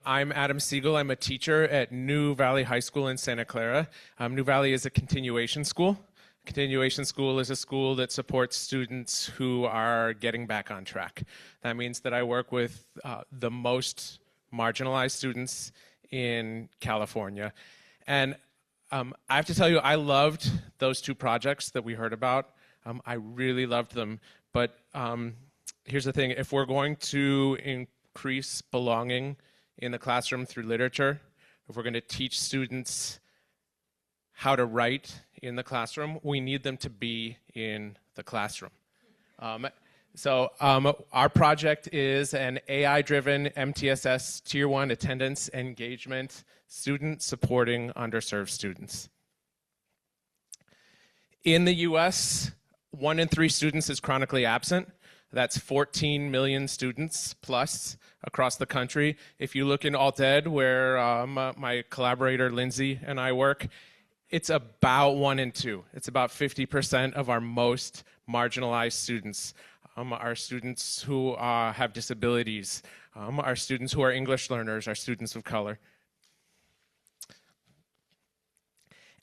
I'm Adam Siegel. I'm a teacher at New Valley High School in Santa Clara. New Valley is a continuation school. Continuation school is a school that supports students who are getting back on track. That means that I work with the most marginalized students in California. And I have to tell you, I loved those two projects that we heard about. I really loved them. But here's the thing. If we're going to increase belonging in the classroom through literature, if we're going to teach students how to write in the classroom, we need them to be in the classroom. Our project is an AI-driven MTSS Tier 1 attendance engagement student supporting underserved students. In the US, 1 in 3 students is chronically absent. That's 14 million students plus across the country. If you look in Alt Ed, where my collaborator Lindsay and I work, it's about 1 in 2. It's about 50% of our most marginalized students. Our students who have disabilities, our students who are English learners, our students of color.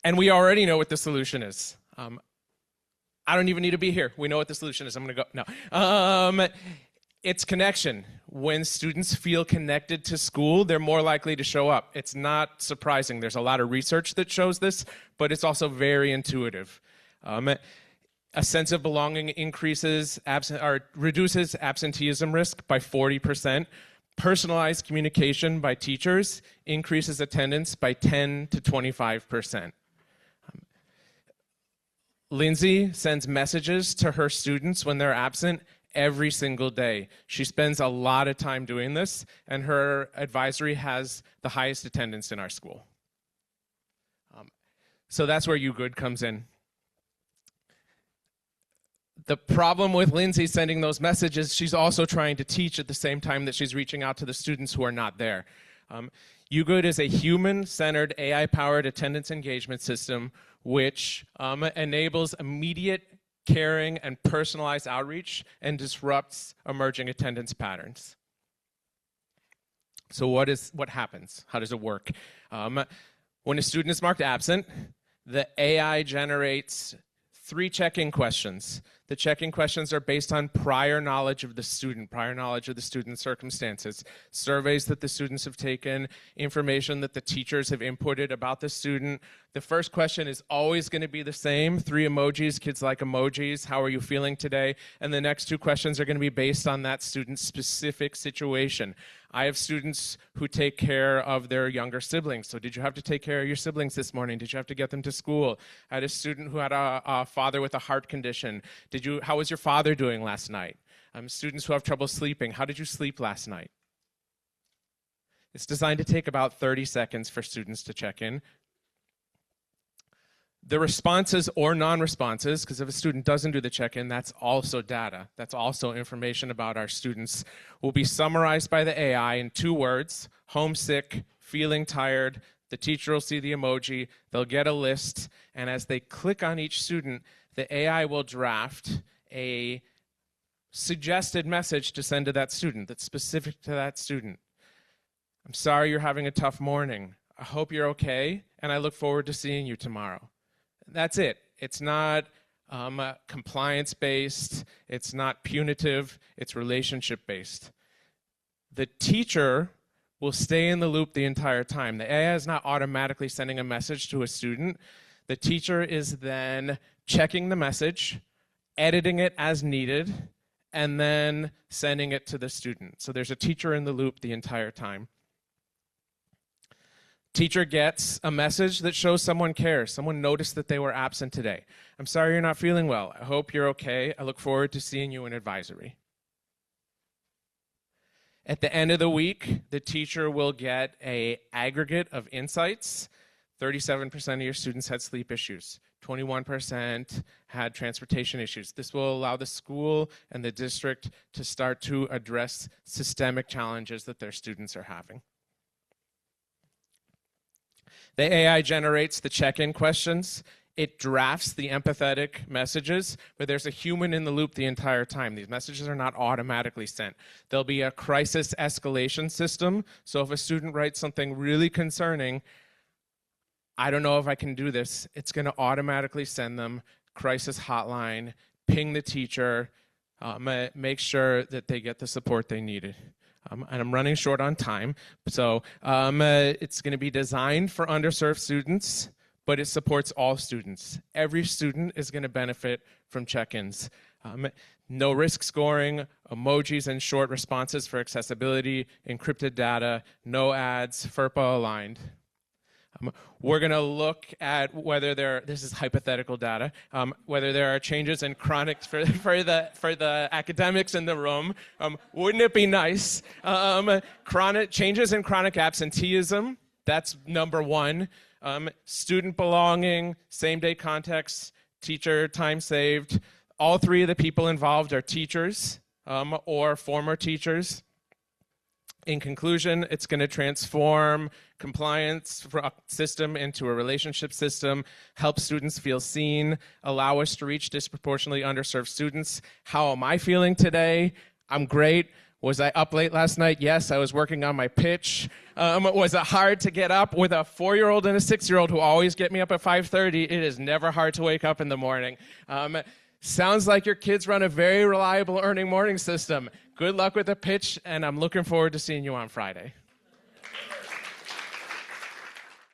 And we already know what the solution is. I don't even need to be here. We know what the solution is. I'm going to go. No. It's connection. When students feel connected to school, they're more likely to show up. It's not surprising. There's a lot of research that shows this, but it's also very intuitive. A sense of belonging reduces absenteeism risk by 40%. Personalized communication by teachers increases attendance by 10 to 25%. Lindsay sends messages to her students when they're absent every single day. She spends a lot of time doing this, and her advisory has the highest attendance in our school. So that's where UGood comes in. The problem with Lindsay sending those messages, she's also trying to teach at the same time that she's reaching out to the students who are not there. UGood is a human-centered, AI-powered attendance engagement system which enables immediate, caring, and personalized outreach and disrupts emerging attendance patterns. So what happens? How does it work? When a student is marked absent, the AI generates 3 check-in questions. The check-in questions are based on prior knowledge of the student, prior knowledge of the student's circumstances, surveys that the students have taken, information that the teachers have inputted about the student. The first question is always going to be the same, 3 emojis, kids like emojis, how are you feeling today? And the next 2 questions are going to be based on that student's specific situation. I have students who take care of their younger siblings. So did you have to take care of your siblings this morning? Did you have to get them to school? I had a student who had a father with a heart condition. How was your father doing last night? Students who have trouble sleeping. How did you sleep last night? It's designed to take about 30 seconds for students to check in. The responses or non-responses, because if a student doesn't do the check-in, that's also data. That's also information about our students, will be summarized by the AI in 2 words, homesick, feeling tired. The teacher will see the emoji, they'll get a list, and as they click on each student, the AI will draft a suggested message to send to that student that's specific to that student. I'm sorry you're having a tough morning. I hope you're okay, and I look forward to seeing you tomorrow. That's it. It's not compliance-based. It's not punitive. It's relationship-based. The teacher will stay in the loop the entire time. The AI is not automatically sending a message to a student. The teacher is then checking the message, editing it as needed, and then sending it to the student. So there's a teacher in the loop the entire time. Teacher gets a message that shows someone cares. Someone noticed that they were absent today. I'm sorry you're not feeling well. I hope you're okay. I look forward to seeing you in advisory. At the end of the week, the teacher will get an aggregate of insights. 37% of your students had sleep issues. 21% had transportation issues. This will allow the school and the district to start to address systemic challenges that their students are having. The AI generates the check-in questions It drafts the empathetic messages, but there's a human in the loop the entire time. These messages are not automatically sent. There'll be a crisis escalation system. So if a student writes something really concerning, I don't know if I can do this, it's going to automatically send them crisis hotline, ping the teacher, make sure that they get the support they needed. And I'm running short on time. So it's going to be designed for underserved students, but it supports all students. Every student is going to benefit from check-ins. No risk scoring, emojis and short responses for accessibility, encrypted data, no ads, FERPA aligned. We're going to look at whether this is hypothetical data, whether there are changes in chronic, for the academics in the room, wouldn't it be nice? Changes in chronic absenteeism, that's number one. Student belonging, same-day context, teacher time saved. All three of the people involved are teachers or former teachers. In conclusion, it's going to transform compliance system into a relationship system, help students feel seen, allow us to reach disproportionately underserved students. How am I feeling today? I'm great. Was I up late last night? Yes, I was working on my pitch. Was it hard to get up? With a 4-year-old and a 6-year-old who always get me up at 5:30, it is never hard to wake up in the morning. Sounds like your kids run a very reliable earning morning system. Good luck with the pitch, and I'm looking forward to seeing you on Friday.